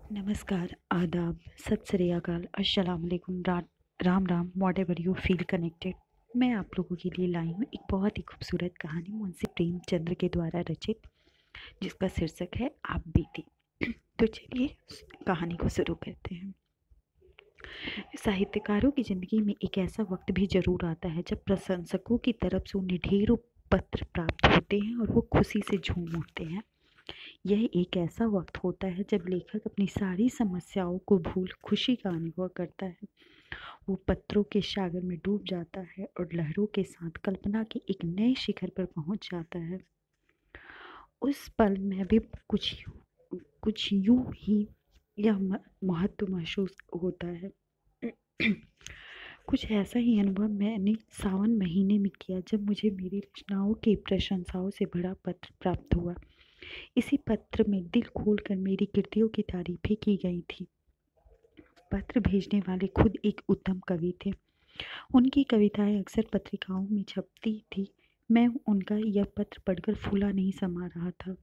नमस्कार, आदाब, सत श्री अकाल, अस्सलाम वालेकुम, Ram Ram, what ever you feel connected. मैं आप लोगों के लिए लाई हूँ एक बहुत ही खूबसूरत कहानी मुंशी प्रेमचंद्र के द्वारा रचित, जिसका शीर्षक है आप बीती। तो चलिए कहानी को शुरू करते हैं। साहित्यकारों की ज़िंदगी में एक ऐसा वक्त भी ज़रूर आता है जब प्रशंसकों की तरफ से उन्हें ढेरों पत्र प्राप्त होते हैं और वो खुशी से झूम उठते हैं। यह एक ऐसा वक्त होता है जब लेखक अपनी सारी समस्याओं को भूल खुशी का अनुभव करता है। वो पत्रों के सागर में डूब जाता है और लहरों के साथ कल्पना के एक नए शिखर पर पहुंच जाता है। उस पल में भी कुछ यूं ही यह महत्व महसूस होता है। कुछ ऐसा ही अनुभव मैंने सावन महीने में किया जब मुझे मेरी रचनाओं की प्रशंसाओं से भरा पत्र प्राप्त हुआ। इसी पत्र में दिल खोलकर मेरी कृतियों की तारीफें की गई थी। पत्र भेजने वाले खुद एक उत्तम कवि थे। उनकी कविताएं अक्सर पत्रिकाओं में छपती थी। मैं उनका यह पत्र पढ़कर फूला नहीं समा रहा था।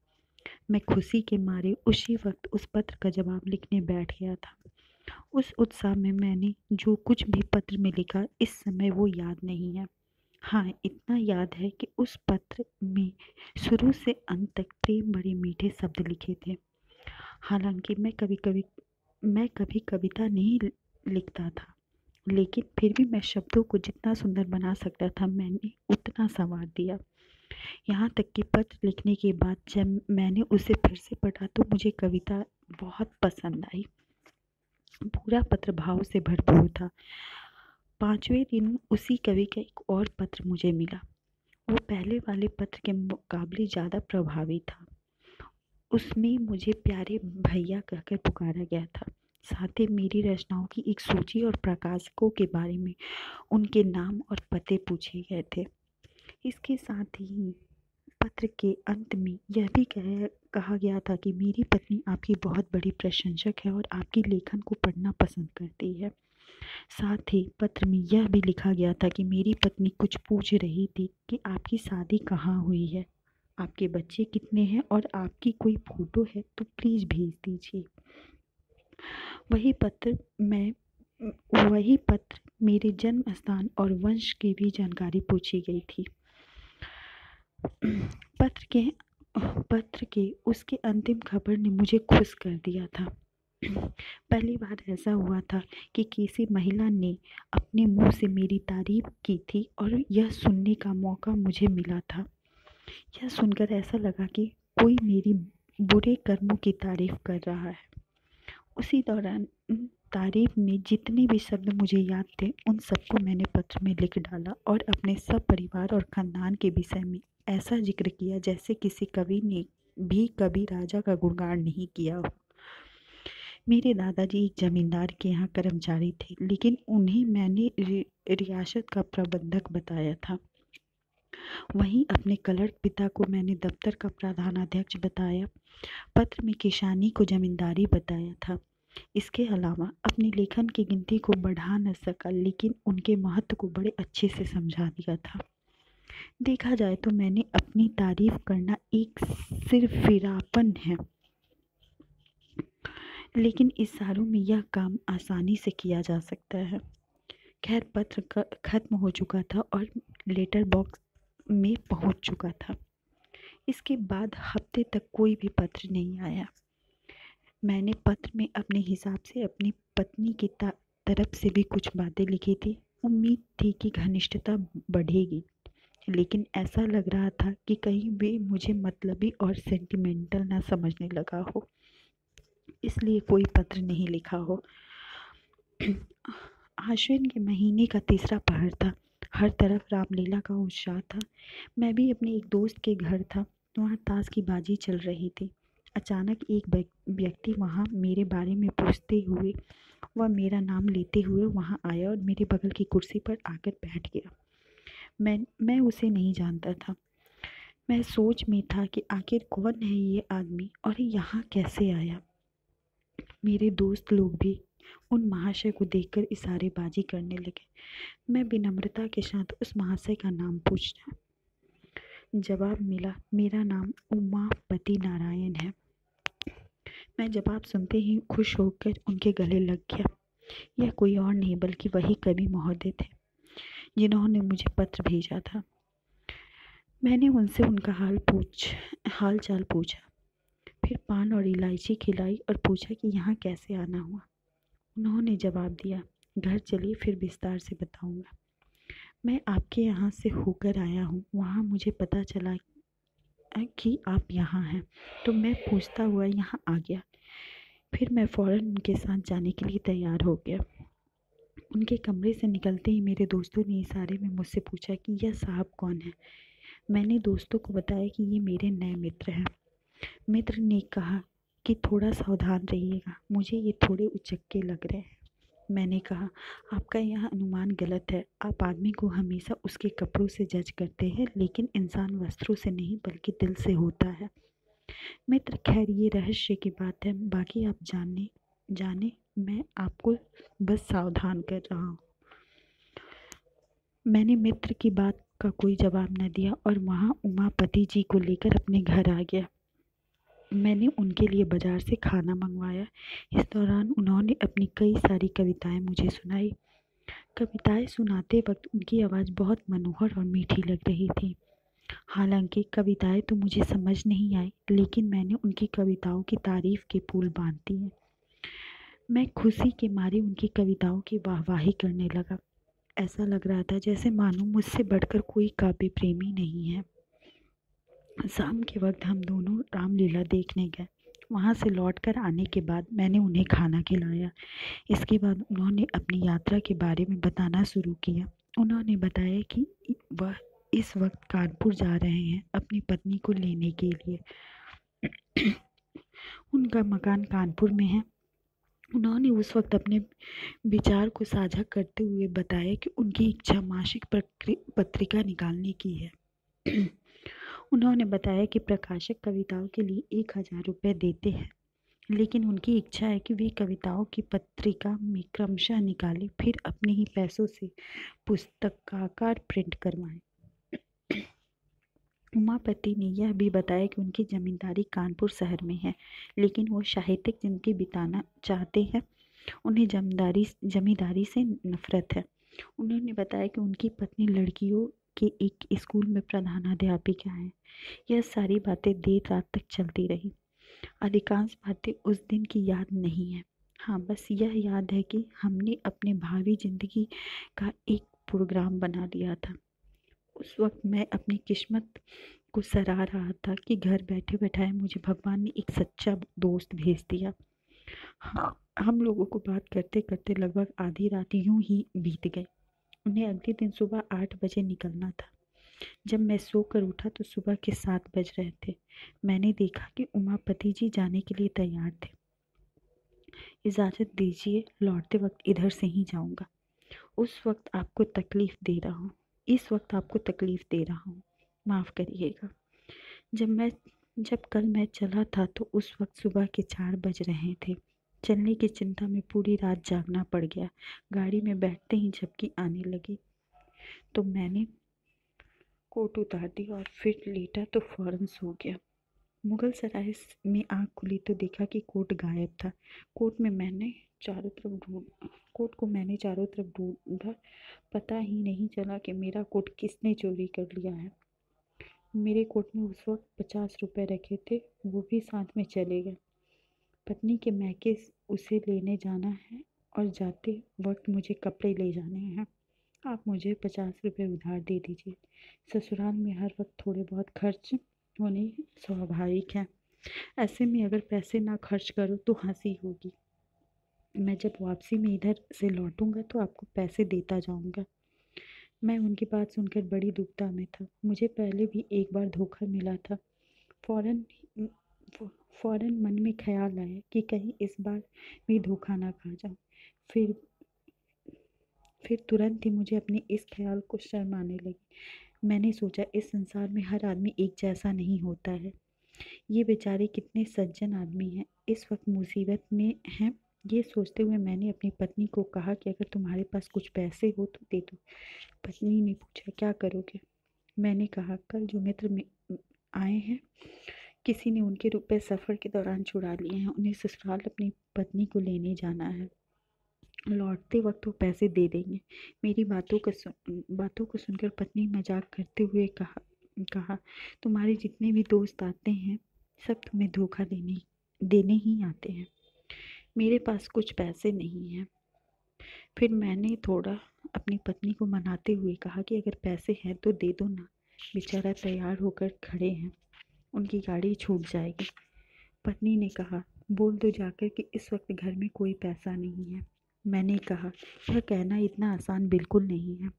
मैं खुशी के मारे उसी वक्त उस पत्र का जवाब लिखने बैठ गया था। उस उत्साह में मैंने जो कुछ भी पत्र में लिखा इस समय वो याद नहीं है। हाँ, इतना याद है कि उस पत्र में शुरू से अंत तक प्रेम भरे मीठे शब्द लिखे थे। हालांकि मैं कभी कविता नहीं लिखता था, लेकिन फिर भी मैं शब्दों को जितना सुंदर बना सकता था मैंने उतना संवार दिया। यहाँ तक कि पत्र लिखने के बाद जब मैंने उसे फिर से पढ़ा तो मुझे कविता बहुत पसंद आई। पूरा पत्र भाव से भरपूर था। 5वें दिन उसी कवि का एक और पत्र मुझे मिला। वो पहले वाले पत्र के मुकाबले ज़्यादा प्रभावी था। उसमें मुझे प्यारे भैया कहकर पुकारा गया था। साथ ही मेरी रचनाओं की एक सूची और प्रकाशकों के बारे में उनके नाम और पते पूछे गए थे। इसके साथ ही पत्र के अंत में यह भी कहा गया था कि मेरी पत्नी आपकी बहुत बड़ी प्रशंसक है और आपकी लेखन को पढ़ना पसंद करती है। साथ ही पत्र में यह भी लिखा गया था कि मेरी पत्नी कुछ पूछ रही थी कि आपकी शादी कहाँ हुई है, आपके बच्चे कितने हैं और आपकी कोई फ़ोटो है तो प्लीज़ भेज दीजिए। वही पत्र मैं वही पत्र मेरे जन्म स्थान और वंश की भी जानकारी पूछी गई थी। पत्र के पत्र के उसके अंतिम खबर ने मुझे खुश कर दिया था। पहली बार ऐसा हुआ था कि किसी महिला ने अपने मुंह से मेरी तारीफ की थी और यह सुनने का मौका मुझे मिला था। यह सुनकर ऐसा लगा कि कोई मेरी बुरे कर्मों की तारीफ कर रहा है। उसी दौरान तारीफ में जितने भी शब्द मुझे याद थे उन सबको मैंने पत्र में लिख डाला और अपने सब परिवार और खानदान के विषय में ऐसा जिक्र किया जैसे किसी कवि ने भी कभी राजा का गुणगान नहीं किया हो। मेरे दादाजी एक जमींदार के यहाँ कर्मचारी थे, लेकिन उन्हें मैंने रियासत का प्रबंधक बताया था। वहीं अपने कलर्क पिता को मैंने दफ्तर का प्रधानाध्यक्ष बताया। पत्र में किसानी को जमींदारी बताया था। इसके अलावा अपने लेखन की गिनती को बढ़ा न सका, लेकिन उनके महत्व को बड़े अच्छे से समझा दिया था। देखा जाए तो मैंने अपनी तारीफ करना एक सिरफिरापन है, लेकिन इशारों में यह काम आसानी से किया जा सकता है। खैर, पत्र खत्म हो चुका था और लेटर बॉक्स में पहुंच चुका था। इसके बाद हफ्ते तक कोई भी पत्र नहीं आया। मैंने पत्र में अपने हिसाब से अपनी पत्नी की तरफ से भी कुछ बातें लिखी थी। उम्मीद थी कि घनिष्ठता बढ़ेगी, लेकिन ऐसा लग रहा था कि कहीं वे मुझे मतलबी और सेंटिमेंटल ना समझने लगा हो, इसलिए कोई पत्र नहीं लिखा हो। आश्विन के महीने का तीसरा पहर था। हर तरफ रामलीला का उत्साह था। मैं भी अपने एक दोस्त के घर था। वहाँ ताश की बाजी चल रही थी। अचानक एक व्यक्ति वहाँ मेरे बारे में पूछते हुए वह मेरा नाम लेते हुए वहाँ आया और मेरे बगल की कुर्सी पर आकर बैठ गया। मैं उसे नहीं जानता था। मैं सोच में था कि आखिर कौन है ये आदमी और यहाँ कैसे आया। मेरे दोस्त लोग भी उन महाशय को देखकर इशारेबाजी करने लगे। मैं विनम्रता के साथ उस महाशय का नाम पूछा। जवाब मिला, मेरा नाम उमापति नारायण है। मैं जवाब सुनते ही खुश होकर उनके गले लग गया। यह कोई और नहीं बल्कि वही कवि महोदय थे जिन्होंने मुझे पत्र भेजा था। मैंने उनसे उनका हाल चाल पूछा, फिर पान और इलायची खिलाई और पूछा कि यहाँ कैसे आना हुआ। उन्होंने जवाब दिया, घर चलिए फिर विस्तार से बताऊंगा। मैं आपके यहाँ से होकर आया हूँ, वहाँ मुझे पता चला कि आप यहाँ हैं, तो मैं पूछता हुआ यहाँ आ गया। फिर मैं फ़ौरन उनके साथ जाने के लिए तैयार हो गया। उनके कमरे से निकलते ही मेरे दोस्तों ने इशारे में मुझसे पूछा कि यह साहब कौन है। मैंने दोस्तों को बताया कि ये मेरे नए मित्र हैं। मित्र ने कहा कि थोड़ा सावधान रहिएगा, मुझे ये थोड़े उचक्के लग रहे हैं। मैंने कहा, आपका यह अनुमान गलत है। आप आदमी को हमेशा उसके कपड़ों से जज करते हैं, लेकिन इंसान वस्त्रों से नहीं बल्कि दिल से होता है। मित्र, खैर ये रहस्य की बात है, बाकी आप जाने मैं आपको बस सावधान कर रहा हूँ। मैंने मित्र की बात का कोई जवाब न दिया और वहाँ उमापति जी को लेकर अपने घर आ गया। मैंने उनके लिए बाजार से खाना मंगवाया। इस दौरान उन्होंने अपनी कई सारी कविताएं मुझे सुनाई। कविताएं सुनाते वक्त उनकी आवाज़ बहुत मनोहर और मीठी लग रही थी। हालांकि कविताएं तो मुझे समझ नहीं आई, लेकिन मैंने उनकी कविताओं की तारीफ के पुल बांध दिए। मैं खुशी के मारे उनकी कविताओं की वाहवाही करने लगा। ऐसा लग रहा था जैसे मानो मुझसे बढ़कर कोई काव्य प्रेमी नहीं है। शाम के वक्त हम दोनों रामलीला देखने गए। वहाँ से लौटकर आने के बाद मैंने उन्हें खाना खिलाया। इसके बाद उन्होंने अपनी यात्रा के बारे में बताना शुरू किया। उन्होंने बताया कि वह इस वक्त कानपुर जा रहे हैं अपनी पत्नी को लेने के लिए। उनका मकान कानपुर में है। उन्होंने उस वक्त अपने विचार को साझा करते हुए बताया कि उनकी इच्छा मासिक पत्रिका निकालने की है। उन्होंने बताया कि प्रकाशक कविताओं के लिए 1000 रुपये देते हैं, लेकिन उनकी इच्छा है कि वे कविताओं की पत्रिका में क्रमशः निकालें, फिर अपने ही पैसों से पुस्तकाकार प्रिंट करवाएं। उमापति ने यह भी बताया कि उनकी जमींदारी कानपुर शहर में है, लेकिन वो साहित्यिक जिंदगी बिताना चाहते हैं। उन्हें जमींदारी से नफरत है। उन्होंने बताया कि उनकी पत्नी लड़कियों के एक स्कूल में प्रधानाध्यापिका है। यह सारी बातें देर रात तक चलती रही। अधिकांश बातें उस दिन की याद नहीं है। हाँ, बस यह याद है कि हमने अपने भावी जिंदगी का एक प्रोग्राम बना लिया था। उस वक्त मैं अपनी किस्मत को सराह रहा था कि घर बैठे बैठाए मुझे भगवान ने एक सच्चा दोस्त भेज दिया। हाँ, हम लोगों को बात करते करते लगभग आधी रात यूं ही बीत गई। उन्हें अगले दिन सुबह 8 बजे निकलना था। जब मैं सोकर उठा तो सुबह के 7 बज रहे थे। मैंने देखा कि उमापति जी जाने के लिए तैयार थे। इजाज़त दीजिए, लौटते वक्त इधर से ही जाऊंगा। इस वक्त आपको तकलीफ दे रहा हूँ, माफ़ करिएगा। जब कल मैं चला था तो उस वक्त सुबह के 4 बज रहे थे। चलने की चिंता में पूरी रात जागना पड़ गया। गाड़ी में बैठते ही झपकी आने लगी तो मैंने कोट उतार दी और फिर लेटा तो फौरन सो गया। मुगल सराय में आँख खुली तो देखा कि कोट गायब था। कोट को मैंने चारों तरफ ढूंढा। पता ही नहीं चला कि मेरा कोट किसने चोरी कर लिया है। मेरे कोट में उस वक्त 50 रुपये रखे थे, वो भी साथ में चले गए। पत्नी के मैके उसे लेने जाना है और जाते वक्त मुझे कपड़े ले जाने हैं। आप मुझे 50 रुपये उधार दे दीजिए। ससुराल में हर वक्त थोड़े बहुत खर्च होने स्वाभाविक है। ऐसे में अगर पैसे ना खर्च करो तो हंसी होगी। मैं जब वापसी में इधर से लौटूंगा तो आपको पैसे देता जाऊंगा। मैं उनकी बात सुनकर बड़ी दुविधा में था। मुझे पहले भी एक बार धोखा मिला था। फौरन फौरन मन में ख्याल आया कि कहीं इस बार भी धोखा ना खा जाऊं। फिर तुरंत ही मुझे अपने इस ख्याल को शर्म आने लगी। मैंने सोचा, इस संसार में हर आदमी एक जैसा नहीं होता है। ये बेचारे कितने सज्जन आदमी हैं, इस वक्त मुसीबत में हैं। ये सोचते हुए मैंने अपनी पत्नी को कहा कि अगर तुम्हारे पास कुछ पैसे हो तो दे दो। पत्नी ने पूछा, क्या करोगे? मैंने कहा, कल जो मित्र आए हैं किसी ने उनके रुपए सफ़र के दौरान चुरा लिए हैं। उन्हें ससुराल अपनी पत्नी को लेने जाना है। लौटते वक्त वो पैसे दे देंगे। मेरी बातों को सुनकर पत्नी मजाक करते हुए कहा, तुम्हारे जितने भी दोस्त आते हैं सब तुम्हें धोखा देने ही आते हैं। मेरे पास कुछ पैसे नहीं हैं। फिर मैंने थोड़ा अपनी पत्नी को मनाते हुए कहा कि अगर पैसे हैं तो दे दो ना। बेचारा तैयार होकर खड़े हैं, उनकी गाड़ी छूट जाएगी। पत्नी ने कहा, बोल दो जाकर कि इस वक्त घर में कोई पैसा नहीं है। मैंने कहा, यह कहना इतना आसान बिल्कुल नहीं है।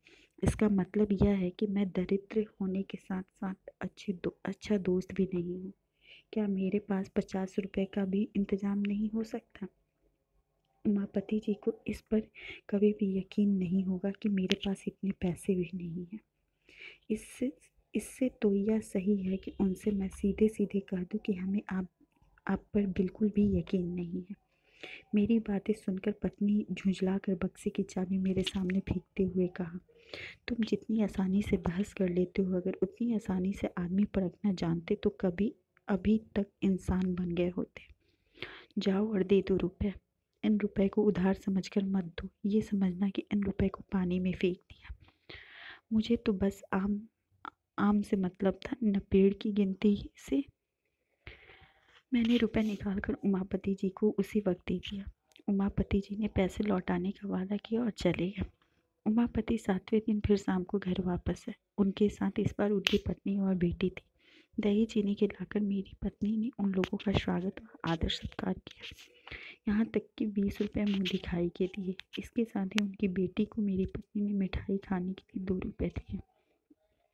इसका मतलब यह है कि मैं दरिद्र होने के साथ साथ अच्छा दोस्त भी नहीं हूँ। क्या मेरे पास 50 रुपए का भी इंतजाम नहीं हो सकता? उमापति जी को इस पर कभी भी यकीन नहीं होगा कि मेरे पास इतने पैसे भी नहीं हैं। इससे इससे तो यह सही है कि उनसे मैं सीधे सीधे कह दूं कि हमें आप पर बिल्कुल भी यकीन नहीं है। मेरी बातें सुनकर पत्नी झुंझलाकर बक्से की चाबी मेरे सामने फेंकते हुए कहा, तुम जितनी आसानी से बहस कर लेते हो, अगर उतनी आसानी से आदमी परखना जानते तो कभी अभी तक इंसान बन गए होते। जाओ और दे दो रुपए। इन रुपए को उधार समझकर मत दो, ये समझना कि इन रुपए को पानी में फेंक दिया। मुझे तो बस आम आम से मतलब था, न पेड़ की गिनती से। मैंने रुपए निकालकर उमापति जी को उसी वक्त दे दिया। उमापति जी ने पैसे लौटाने का वादा किया और चले गए। उमापति 7वें दिन फिर शाम को घर वापस है। उनके साथ इस बार उनकी पत्नी और बेटी थी। दही चीनी खिलाकर मेरी पत्नी ने उन लोगों का स्वागत और आदर सत्कार किया, यहाँ तक कि 20 रुपये मुँह दिखाई के दिए। इसके साथ ही उनकी बेटी को मेरी पत्नी ने मिठाई खाने के लिए 2 रुपये दिए।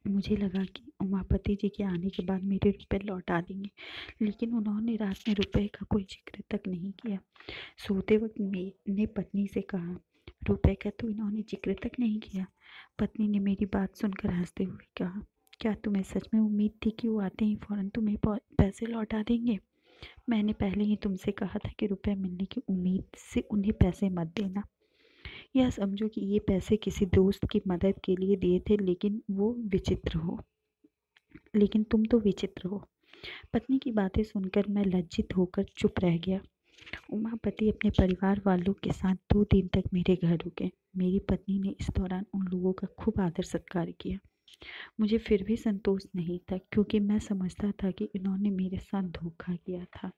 मुझे लगा कि उमापति जी के आने के बाद मेरे रुपए लौटा देंगे, लेकिन उन्होंने रात में रुपए का कोई जिक्र तक नहीं किया। सोते वक्त मैंने पत्नी से कहा, रुपए का तो इन्होंने जिक्र तक नहीं किया। पत्नी ने मेरी बात सुनकर हंसते हुए कहा, क्या तुम्हें सच में उम्मीद थी कि वो आते ही फ़ौरन तुम्हें पैसे लौटा देंगे? मैंने पहले ही तुमसे कहा था कि रुपए मिलने की उम्मीद से उन्हें पैसे मत देना। यह समझो कि ये पैसे किसी दोस्त की मदद के लिए दिए थे, लेकिन तुम तो विचित्र हो। पत्नी की बातें सुनकर मैं लज्जित होकर चुप रह गया। उमापति अपने परिवार वालों के साथ 2 दिन तक मेरे घर रुके। मेरी पत्नी ने इस दौरान उन लोगों का खूब आदर सत्कार किया। मुझे फिर भी संतोष नहीं था, क्योंकि मैं समझता था कि इन्होंने मेरे साथ धोखा किया था।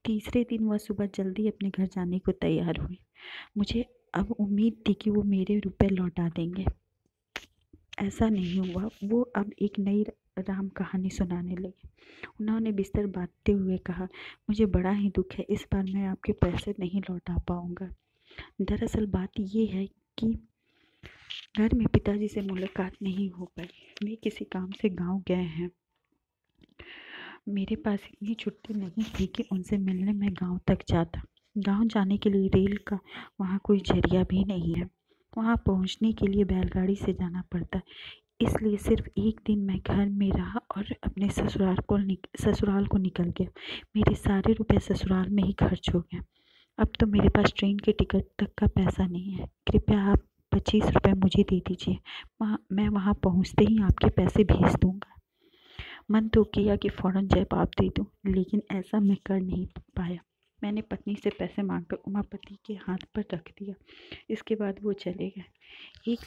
तीसरे दिन वह सुबह जल्दी अपने घर जाने को तैयार हुई। मुझे अब उम्मीद थी कि वो मेरे रुपए लौटा देंगे। ऐसा नहीं हुआ। वो अब एक नई राम कहानी सुनाने लगे। उन्होंने बिस्तर बांधते हुए कहा, मुझे बड़ा ही दुख है, इस बार मैं आपके पैसे नहीं लौटा पाऊंगा। दरअसल बात ये है कि घर में पिताजी से मुलाकात नहीं हो पाई। वे किसी काम से गांव गए हैं। मेरे पास इतनी छुट्टी नहीं थी कि उनसे मिलने मैं गांव तक जाता। गांव जाने के लिए रेल का वहाँ कोई जरिया भी नहीं है। वहाँ पहुँचने के लिए बैलगाड़ी से जाना पड़ता। इसलिए सिर्फ एक दिन मैं घर में रहा और अपने ससुराल को निकल गया। मेरे सारे रुपए ससुराल में ही खर्च हो गए। अब तो मेरे पास ट्रेन के टिकट तक का पैसा नहीं है। कृपया आप 25 रुपये मुझे दे दीजिए। मैं वहाँ पहुँचते ही आपके पैसे भेज दूँगा। मन तो किया कि फ़ौरन जवाब दे दूँ, लेकिन ऐसा मैं कर नहीं पाया। मैंने पत्नी से पैसे मांगकर उमापति के हाथ पर रख दिया। इसके बाद वो चले गए। 1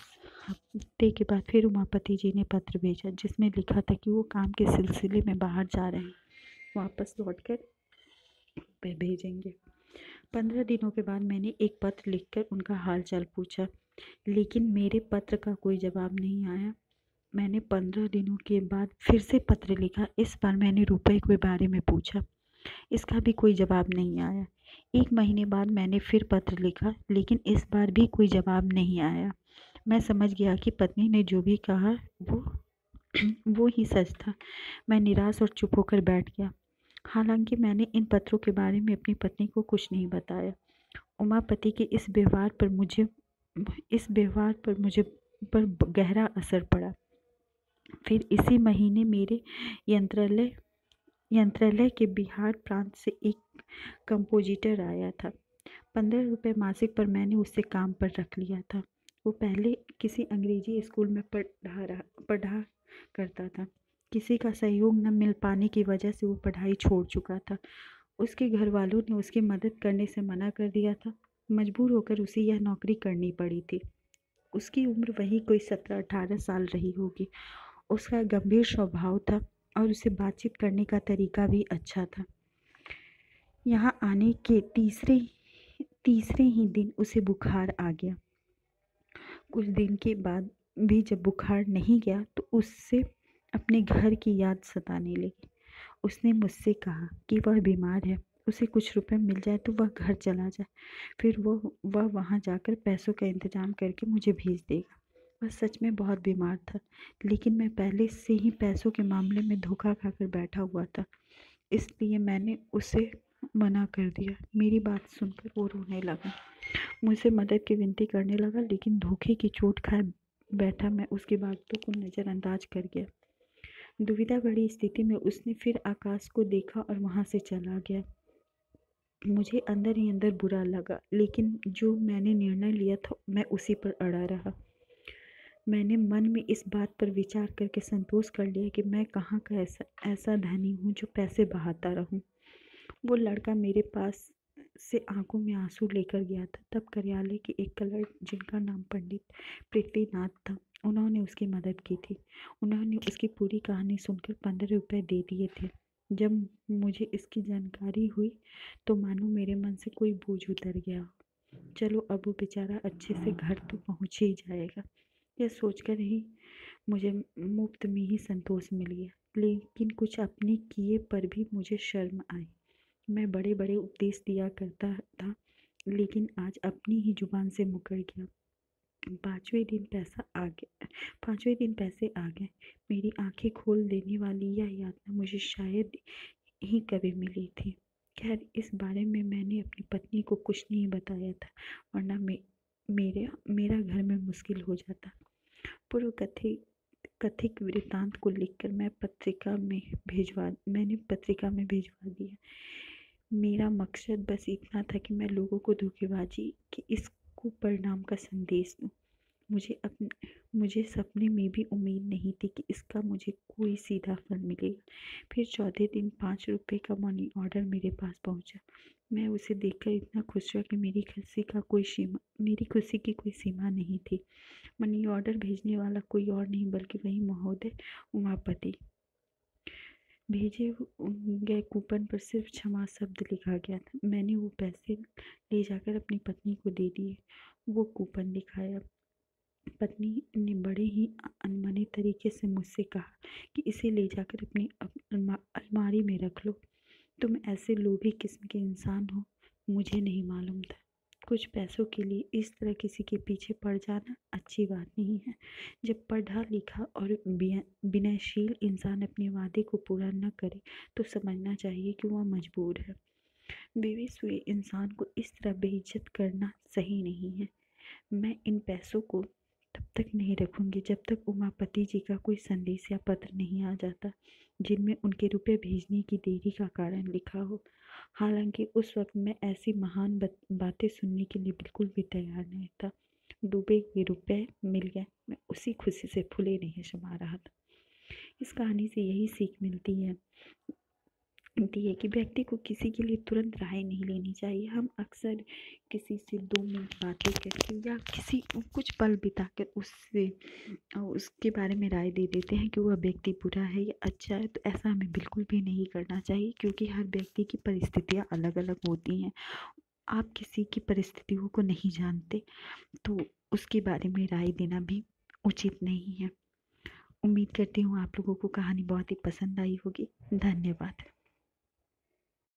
हफ्ते के बाद फिर उमापति जी ने पत्र भेजा, जिसमें लिखा था कि वो काम के सिलसिले में बाहर जा रहे हैं, वापस लौटकर रुपए भेजेंगे। 15 दिनों के बाद मैंने एक पत्र लिखकर उनका हालचाल पूछा, लेकिन मेरे पत्र का कोई जवाब नहीं आया। मैंने 15 दिनों के बाद फिर से पत्र लिखा। इस बार मैंने रुपए के बारे में पूछा। इसका भी कोई जवाब नहीं आया। 1 महीने बाद मैंने फिर पत्र लिखा, लेकिन इस बार भी कोई जवाब नहीं आया। मैं समझ गया कि पत्नी ने जो भी कहा वो ही सच था। मैं निराश और चुप होकर बैठ गया। हालांकि मैंने इन पत्रों के बारे में अपनी पत्नी को कुछ नहीं बताया। उमापति के इस व्यवहार पर मुझे पर गहरा असर पड़ा। फिर इसी महीने मेरे यंत्रालय के बिहार प्रांत से एक कंपोजिटर आया था। 15 रुपये मासिक पर मैंने उससे काम पर रख लिया था। वो पहले किसी अंग्रेजी स्कूल में पढ़ा करता था। किसी का सहयोग न मिल पाने की वजह से वो पढ़ाई छोड़ चुका था। उसके घर वालों ने उसकी मदद करने से मना कर दिया था। मजबूर होकर उसे यह नौकरी करनी पड़ी थी। उसकी उम्र वही कोई 17-18 साल रही होगी। उसका गंभीर स्वभाव था और उसे बातचीत करने का तरीका भी अच्छा था। यहाँ आने के तीसरे ही दिन उसे बुखार आ गया। कुछ दिन के बाद भी जब बुखार नहीं गया तो उससे अपने घर की याद सताने लगी। उसने मुझसे कहा कि वह बीमार है, उसे कुछ रुपए मिल जाए तो वह घर चला जाए, फिर वह वहाँ जाकर पैसों का इंतजाम करके मुझे भेज देगा। वह सच में बहुत बीमार था, लेकिन मैं पहले से ही पैसों के मामले में धोखा खाकर बैठा हुआ था, इसलिए मैंने उसे मना कर दिया। मेरी बात सुनकर वो रोने लगा, मुझसे मदद की विनती करने लगा, लेकिन धोखे की चोट खाए बैठा मैं उसकी बातों को नज़रअंदाज कर गया। दुविधा भरी स्थिति में उसने फिर आकाश को देखा और वहाँ से चला गया। मुझे अंदर ही अंदर बुरा लगा, लेकिन जो मैंने निर्णय लिया था मैं उसी पर अड़ा रहा। मैंने मन में इस बात पर विचार करके संतोष कर लिया कि मैं कहाँ का ऐसा धनी हूँ जो पैसे बहाता रहूँ। वो लड़का मेरे पास से आंखों में आंसू लेकर गया था। तब कार्यालय के एक क्लर्क, जिनका नाम पंडित पृथ्वीनाथ था, उन्होंने उसकी मदद की थी। उन्होंने उसकी पूरी कहानी सुनकर 15 रुपये दे दिए थे। जब मुझे इसकी जानकारी हुई तो मानो मेरे मन से कोई बोझ उतर गया। चलो अब वो बेचारा अच्छे से घर तो पहुँच ही जाएगा, यह सोचकर ही मुझे मुफ्त में ही संतोष मिल गया। लेकिन कुछ अपने किए पर भी मुझे शर्म आई। मैं बड़े बड़े उपदेश दिया करता था, लेकिन आज अपनी ही जुबान से मुकर गया। पाँचवें दिन पैसे आ गए। मेरी आंखें खोल देने वाली यह यातना मुझे शायद ही कभी मिली थी। खैर, इस बारे में मैंने अपनी पत्नी को कुछ नहीं बताया था, वरना मेरा घर में मुश्किल हो जाता। पूर्व कथित वृत्तांत को लिखकर मैंने पत्रिका में भिजवा दिया। मेरा मकसद बस इतना था कि मैं लोगों को धोखेबाजी के इस कुपरिणाम का संदेश दूं। मुझे सपने में भी उम्मीद नहीं थी कि इसका मुझे कोई सीधा फल मिलेगा। फिर चौथे दिन 5 रुपये का मनी ऑर्डर मेरे पास पहुंचा। मैं उसे देखकर इतना खुश हुआ कि मेरी खुशी की कोई सीमा नहीं थी। मनी ऑर्डर भेजने वाला कोई और नहीं बल्कि वही महोदय उमापति। भेजे गए कूपन पर सिर्फ क्षमा शब्द लिखा गया था। मैंने वो पैसे ले जाकर अपनी पत्नी को दे दिए। वो कूपन दिखाया। पत्नी ने बड़े ही अनमने तरीके से मुझसे कहा कि इसे ले जाकर अपनी अलमारी में रख लो। तुम ऐसे लोभी किस्म के इंसान हो, मुझे नहीं मालूम था। कुछ पैसों के लिए इस तरह किसी के पीछे पड़ जाना अच्छी बात नहीं है। जब पढ़ा लिखा और विनयशील इंसान अपने वादे को पूरा न करे तो समझना चाहिए कि वह मजबूर है। बेबस हुए इंसान को इस तरह बेइज्जत करना सही नहीं है। मैं इन पैसों को तब तक नहीं रखूंगी जब तक उमापति जी का कोई संदेश या पत्र नहीं आ जाता जिनमें उनके रुपए भेजने की देरी का कारण लिखा हो। हालांकि उस वक्त मैं ऐसी महान बातें सुनने के लिए बिल्कुल भी तैयार नहीं था। डूबे हुए रुपए मिल गए, मैं उसी खुशी से फूले नहीं समा रहा था। इस कहानी से यही सीख मिलती है कि व्यक्ति को किसी के लिए तुरंत राय नहीं लेनी चाहिए। हम अक्सर किसी से 2 मिनट बातें करके या कुछ पल बिताकर उसके बारे में राय दे देते हैं कि वह व्यक्ति बुरा है या अच्छा है। तो ऐसा हमें बिल्कुल भी नहीं करना चाहिए, क्योंकि हर व्यक्ति की परिस्थितियाँ अलग अलग होती हैं। आप किसी की परिस्थितियों को नहीं जानते, तो उसके बारे में राय देना भी उचित नहीं है। उम्मीद करती हूँ आप लोगों को कहानी बहुत ही पसंद आई होगी। धन्यवाद।